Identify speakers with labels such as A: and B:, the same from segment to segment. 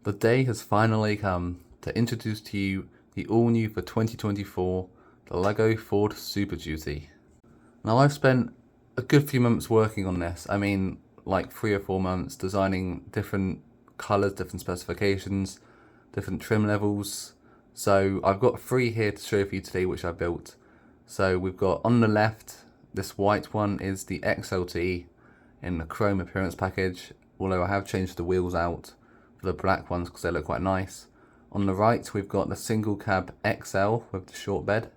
A: The day has finally come to introduce to you the all-new for 2024, the LEGO Ford Super Duty. Now I've spent a good few months working on this. I mean, like 3 or 4 months designing different colours, different specifications, different trim levels. So I've got 3 here to show for you today which I built. So we've got on the left, this white one is the XLT in the chrome appearance package, although I have changed the wheels out for the black ones because they look quite nice. On the right we've got the single cab XL with the short bed,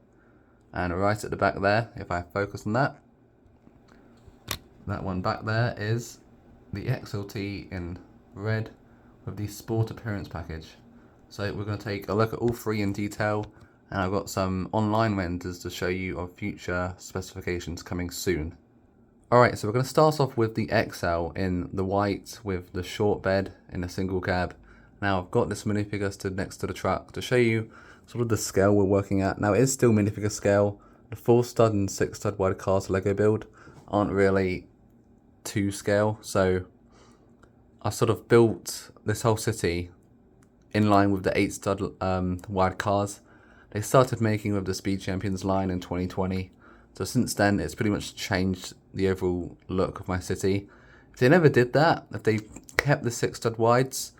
A: and right at the back there, if I focus on that one back there is the XLT in red with the sport appearance package. So we're going to take a look at all 3 in detail, and I've got some online renders to show you of future specifications coming soon. Alright, so we're going to start off with the XL in the white with the short bed in a single cab. Now I've got this minifigure stood next to the truck to show you sort of the scale we're working at. Now it is still minifigure scale. The 4 stud and 6 stud wide cars LEGO build aren't really to scale, so I sort of built this whole city in line with the 8 stud wide cars. They started making with the Speed Champions line in 2020, so since then it's pretty much changed the overall look of my city. If they never did that, if they kept the 6 stud wides,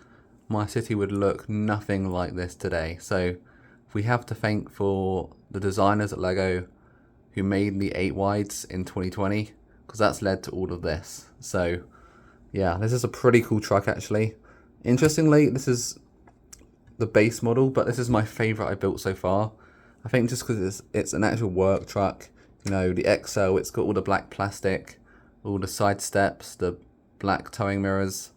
A: my city would look nothing like this today. So we have to thank for the designers at LEGO who made the 8 wides in 2020, because that's led to all of this. So yeah, this is a pretty cool truck actually. Interestingly, this is the base model, but this is my favorite I built so far. I think just because it's an actual work truck. You know, the XL, it's got all the black plastic, all the side steps, the black towing mirrors.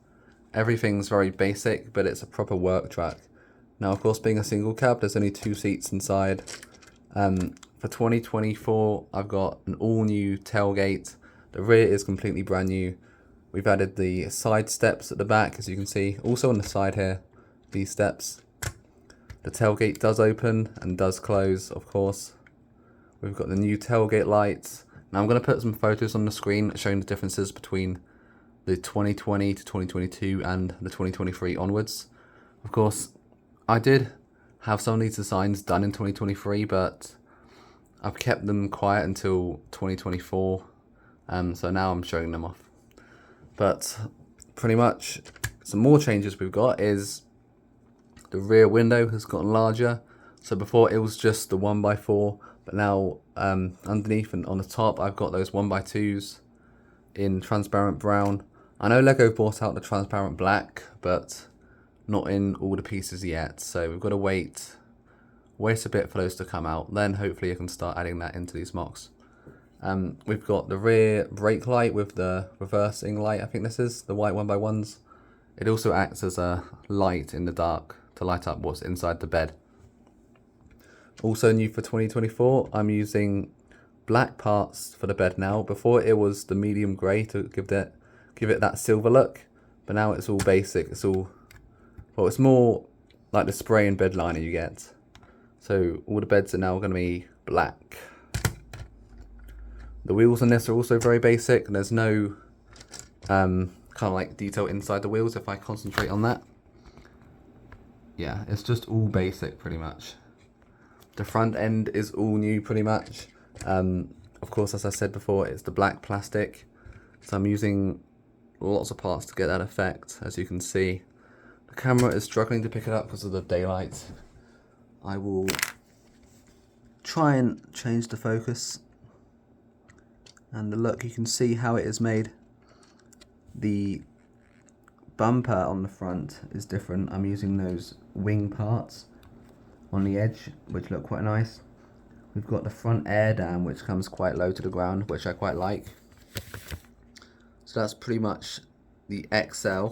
A: Everything's very basic, but it's a proper work truck. Now, of course, being a single cab, there's only 2 seats inside. For 2024, I've got an all-new tailgate. The rear is completely brand new. We've added the side steps at the back, as you can see. Also on the side here, these steps. The tailgate does open and does close, of course. We've got the new tailgate lights. Now I'm going to put some photos on the screen showing the differences between the 2020 to 2022 and the 2023 onwards. Of course, I did have some of these designs done in 2023, but I've kept them quiet until 2024. So now I'm showing them off. But pretty much some more changes we've got is the rear window has gotten larger. So before it was just the 1x4, but now underneath and on the top I've got those 1x2s in transparent brown. I know LEGO brought out the transparent black, but not in all the pieces yet. So we've got to wait a bit for those to come out. Then hopefully I can start adding that into these mocks. We've got the rear brake light with the reversing light. I think this is the white 1x1s. It also acts as a light in the dark to light up what's inside the bed. Also new for 2024, I'm using black parts for the bed now. Before it was the medium grey to give it that silver look, but now it's all basic. It's more like the spray and bed liner you get. So all the beds are now going to be black. The wheels on this are also very basic, and there's no kind of like detail inside the wheels if I concentrate on that. Yeah, it's just all basic pretty much. The front end is all new pretty much. Of course, as I said before, it's the black plastic. So I'm using lots of parts to get that effect, as you can see. The camera is struggling to pick it up because of the daylight. I will try and change the focus. And the look, you can see how it is made. The bumper on the front is different. I'm using those wing parts on the edge, which look quite nice. We've got the front air dam, which comes quite low to the ground, which I quite like. So that's pretty much the XL.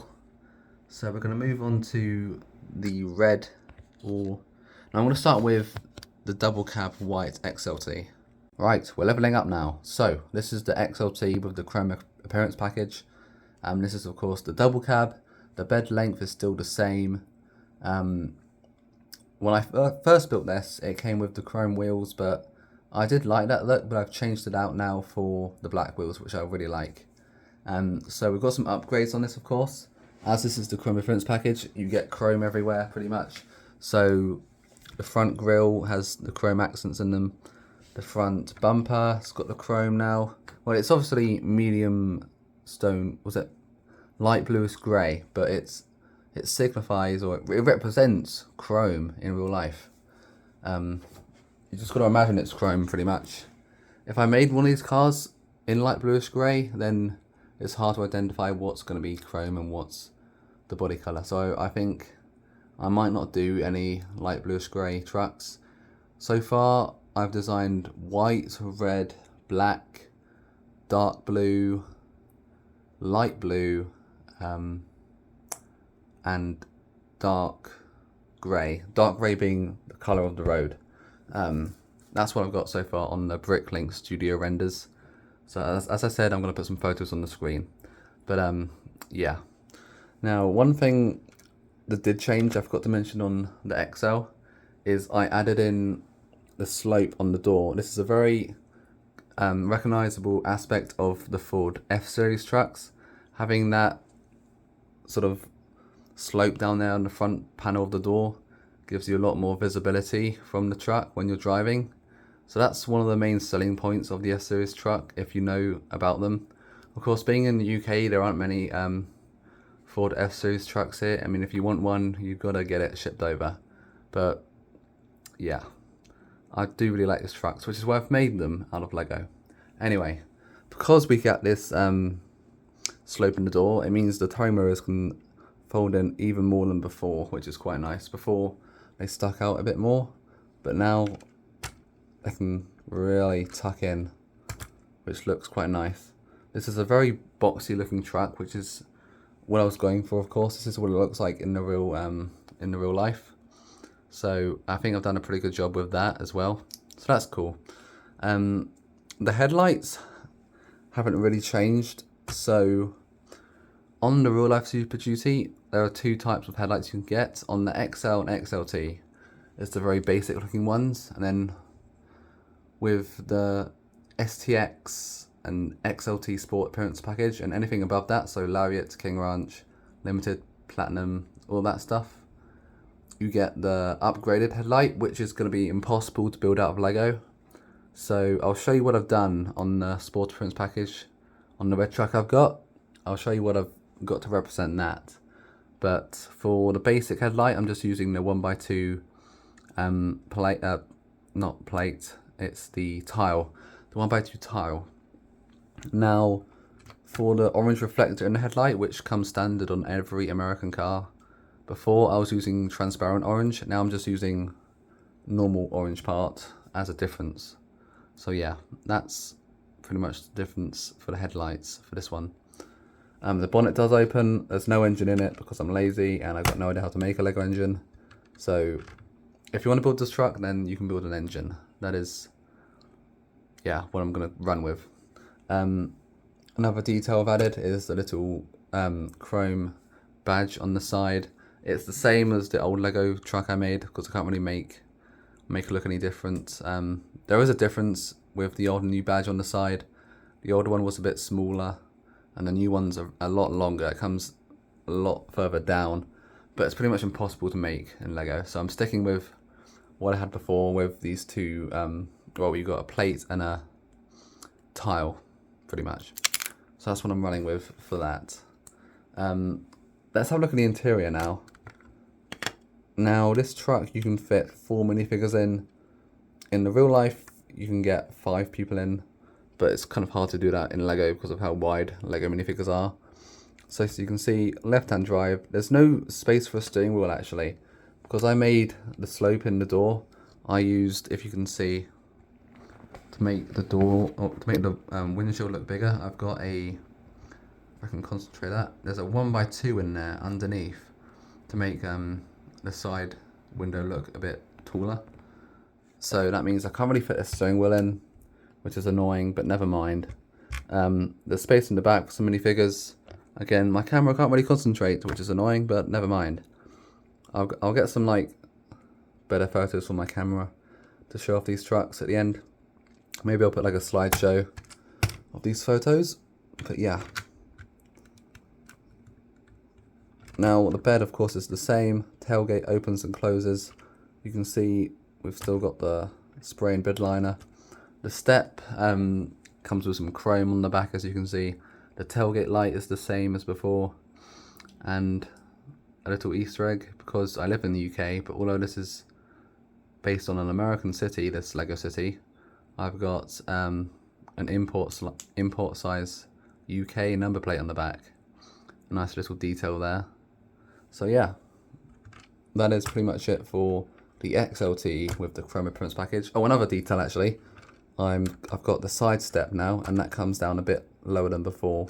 A: So we're going to move on to the red. Now I'm going to start with the double cab white XLT. Right, we're leveling up now. So this is the XLT with the chrome appearance package. This is of course the double cab. The bed length is still the same. When I first built this, it came with the chrome wheels, but I did like that look, but I've changed it out now for the black wheels, which I really like. So we've got some upgrades on this, of course. as this is the chrome appearance package, you get chrome everywhere pretty much. So the front grille has the chrome accents in them. The front bumper has got the chrome now. Well, it's obviously medium stone, was it light bluish grey, but it signifies, or it represents chrome in real life. You just got to imagine it's chrome pretty much. If I made one of these cars in light bluish grey, then it's hard to identify what's going to be chrome and what's the body colour. So I think I might not do any light bluish grey trucks. So far I've designed white, red, black, dark blue, light blue, and dark grey. Dark grey being the colour of the road. That's what I've got so far on the Bricklink Studio renders. So as I said, I'm going to put some photos on the screen. But yeah. Now, one thing that did change, I forgot to mention on the XL, is I added in the slope on the door. This is a very recognizable aspect of the Ford F-Series trucks. Having that sort of slope down there on the front panel of the door gives you a lot more visibility from the truck when you're driving. So that's one of the main selling points of the F-Series truck, if you know about them. Of course, being in the UK, there aren't many Ford F-Series trucks here. I mean, if you want one, you've got to get it shipped over. But yeah, I do really like this truck, which is why I've made them out of Lego. Anyway, because we got this slope in the door, it means the towing mirrors can fold in even more than before, which is quite nice. Before, they stuck out a bit more, but now they can really tuck in, which looks quite nice. This is a very boxy looking truck, which is what I was going for. Of course, this is what it looks like in the real life. So I think I've done a pretty good job with that as well. So that's cool. The headlights haven't really changed. So on the real life Super Duty, there are two types of headlights you can get. On the XL and XLT, it's the very basic looking ones, and then with the STX and XLT Sport appearance package and anything above that, so Lariat, King Ranch, Limited, Platinum, all that stuff, you get the upgraded headlight, which is going to be impossible to build out of Lego. So I'll show you what I've done on the Sport appearance package on the red truck I've got. I'll show you what I've got to represent that. But for the basic headlight, I'm just using the 1x2 plate, not plate, it's the tile, the 1x2 tile. Now, for the orange reflector in the headlight, which comes standard on every American car, before I was using transparent orange, now I'm just using normal orange part as a difference. So yeah, that's pretty much the difference for the headlights for this one. The bonnet does open. There's no engine in it because I'm lazy and I've got no idea how to make a Lego engine. So if you want to build this truck, then you can build an engine. That is, yeah, what I'm going to run with. Another detail I've added is the little chrome badge on the side. It's the same as the old Lego truck I made because I can't really make it look any different. There is a difference with the old and new badge on the side. The old one was a bit smaller and the new one's a lot longer. It comes a lot further down, but it's pretty much impossible to make in Lego. So I'm sticking with what I had before with these two, well, you've got a plate and a tile, pretty much. So that's what I'm running with for that. Let's have a look at the interior now. Now, this truck you can fit 4 minifigures in. In the real life, you can get 5 people in, but it's kind of hard to do that in Lego because of how wide Lego minifigures are. So you can see left-hand drive. There's no space for a steering wheel actually, because I made the slope in the door. I used, if you can see, to make the door, or to make the windshield look bigger, I've got a, if I can concentrate that, there's a 1x2 in there underneath to make the side window look a bit taller. So that means I can't really fit a steering wheel in, which is annoying, but never mind. There's space in the back for some minifigures. Again, my camera can't really concentrate, which is annoying, but never mind. I'll get some like better photos from my camera to show off these trucks at the end. Maybe I'll put like a slideshow of these photos, but yeah. Now the bed of course is the same, tailgate opens and closes. You can see we've still got the spray and bed liner. The step comes with some chrome on the back, as you can see. The tailgate light is the same as before, and a little Easter egg, because I live in the UK, but although this is based on an American city, this Lego city, I've got an import size UK number plate on the back. A nice little detail there. So yeah, that is pretty much it for the XLT with the chrome appearance package. Oh, another detail actually. I've got the side step now, and that comes down a bit lower than before.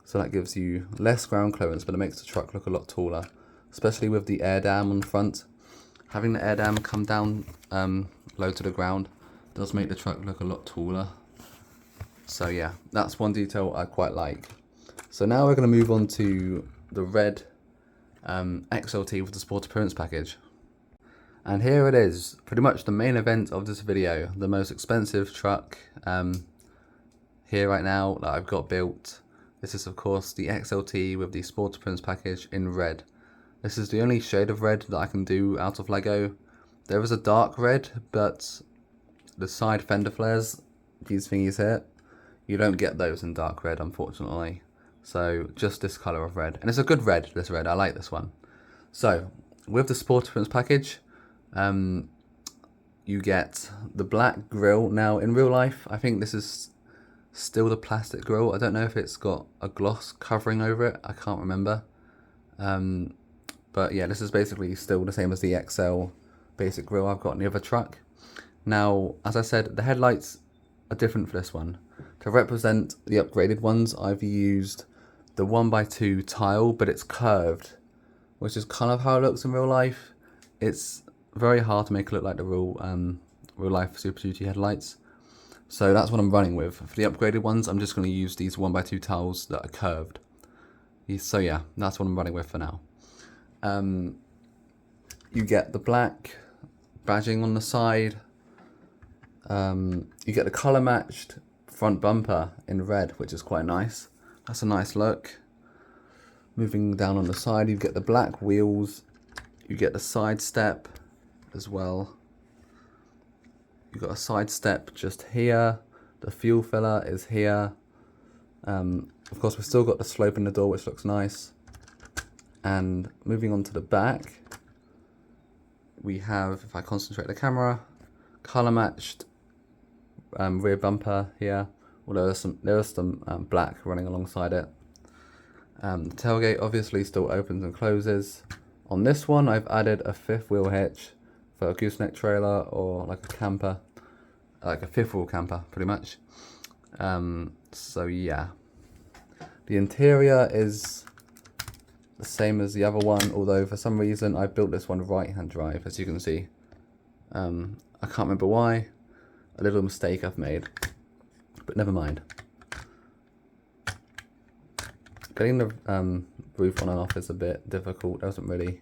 A: So that gives you less ground clearance, but it makes the truck look a lot taller, especially with the air dam on front. Having the air dam come down low to the ground does make the truck look a lot taller. So yeah, that's one detail I quite like. So now we're going to move on to the red XLT with the sport appearance package. And here it is, pretty much the main event of this video, the most expensive truck here right now that I've got built. This is of course the XLT with the sport appearance package in red. This is the only shade of red that I can do out of Lego. There is a dark red, but the side fender flares, these thingies here, you don't get those in dark red unfortunately. So just this colour of red, and it's a good red, this red, I like this one. So with the sport appearance package, you get the black grille. Now in real life, I think this is still the plastic grille. I don't know if it's got a gloss covering over it, I can't remember. But yeah, this is basically still the same as the XL basic grille I've got in the other truck. Now, as I said, the headlights are different for this one. To represent the upgraded ones, I've used the 1x2 tile, but it's curved, which is kind of how it looks in real life. It's very hard to make it look like the real life Super Duty headlights. So that's what I'm running with. For the upgraded ones, I'm just going to use these 1x2 tiles that are curved. So yeah, that's what I'm running with for now. You get the black badging on the side. You get the colour matched front bumper in red, which is quite nice. That's a nice look. Moving down on the side, you get the black wheels. You get the side step as well. You've got a side step just here. The fuel filler is here. Of course, we've still got the slope in the door, which looks nice. And moving on to the back, we have, if I concentrate the camera, colour matched rear bumper here, although there is some black running alongside it. The tailgate obviously still opens and closes. On this one, I've added a fifth wheel hitch for a gooseneck trailer or like a camper, like a fifth wheel camper, pretty much. So yeah, the interior is the same as the other one, although for some reason I built this one right-hand drive, as you can see. I can't remember why. A little mistake I've made, but never mind. Getting the roof on and off is a bit difficult. There isn't really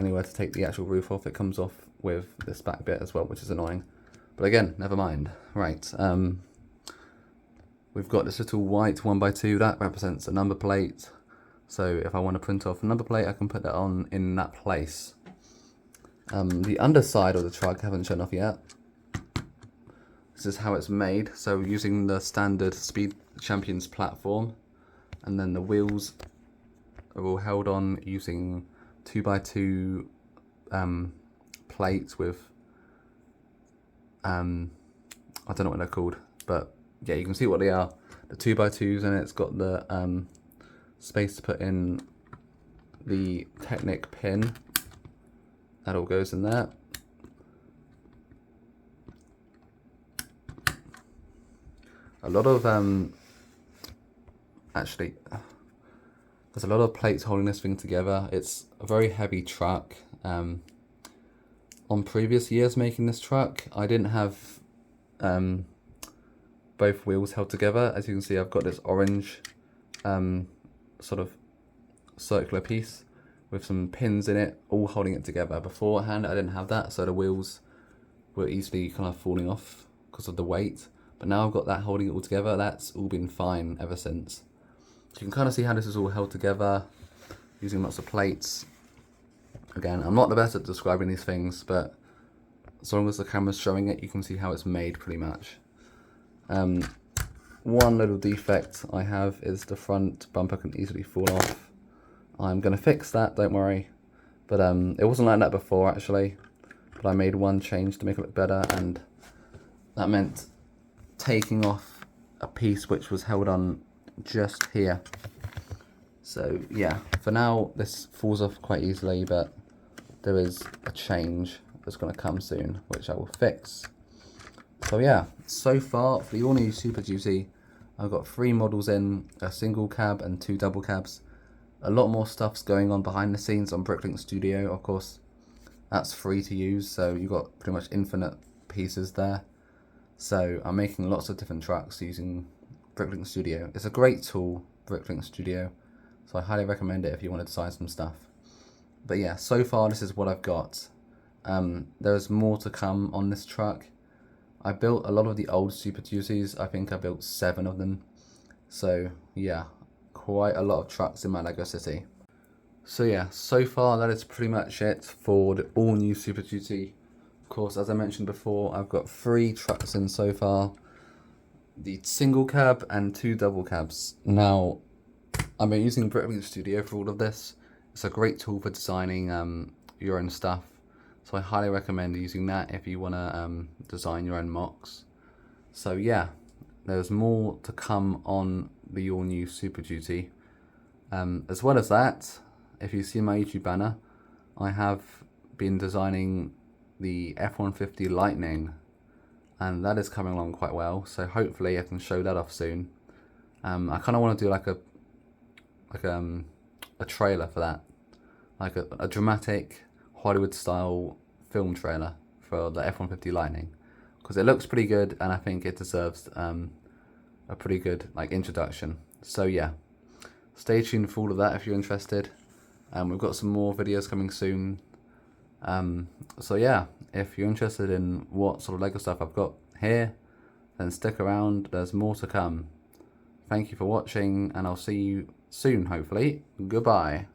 A: anywhere to take the actual roof off. It comes off with this back bit as well, which is annoying. But again, never mind. Right, we've got this little white 1x2 that represents a number plate. So if I want to print off a number plate, I can put that on in that place. The underside of the truck I haven't shown off yet. This is how it's made. So using the standard Speed Champions platform, and then the wheels are all held on using 2x2 plates with I don't know what they're called, but yeah, you can see what they are. The 2x2s, and it's got the space to put in the Technic pin. That all goes in there. A lot of actually, there's a lot of plates holding this thing together. It's a very heavy truck. On previous years making this truck, I didn't have both wheels held together. As you can see, I've got this orange sort of circular piece with some pins in it, all holding it together. Beforehand, I didn't have that, so the wheels were easily kind of falling off because of the weight. But now I've got that holding it all together. That's all been fine ever since. So you can kind of see how this is all held together. using lots of plates. Again, I'm not the best at describing these things, but as long as the camera's showing it, you can see how it's made pretty much. One little defect I have is the front bumper can easily fall off. I'm going to fix that, don't worry. But it wasn't like that before actually. But I made one change to make it look better, and that meant taking off a piece which was held on just here. So yeah, for now this falls off quite easily, but there is a change that's going to come soon, which I will fix. So yeah, so far for the all new Super Duty, I've got 3 models in, a single cab and 2 double cabs. A lot more stuff's going on behind the scenes on Bricklink Studio. Of course, that's free to use, so you've got pretty much infinite pieces there. So I'm making lots of different trucks using Bricklink Studio. It's a great tool, Bricklink Studio, so I highly recommend it if you want to design some stuff. But yeah, so far this is what I've got. There's more to come on this truck. I built a lot of the old Super Duties. I think I built 7 of them. So yeah, quite a lot of trucks in my Lego city. So yeah, so far that is pretty much it for the all new Super Duty. Of course, as I mentioned before, I've got 3 trucks in so far. The single cab and 2 double cabs. Now, I've been using Bricklink Studio for all of this. It's a great tool for designing your own stuff. So I highly recommend using that if you want to design your own mocks. So yeah, there's more to come on the all new Super Duty. As well as that, if you see my YouTube banner, I have been designing the F-150 Lightning, and that is coming along quite well. So hopefully I can show that off soon. I kind of want to do like a trailer for that, like a dramatic Hollywood style film trailer for the F-150 Lightning, because it looks pretty good and I think it deserves a pretty good like introduction. So yeah, stay tuned for all of that if you're interested. We've got some more videos coming soon. So yeah, if you're interested in what sort of Lego stuff I've got here, then stick around, there's more to come. Thank you for watching, and I'll see you soon, hopefully. Goodbye.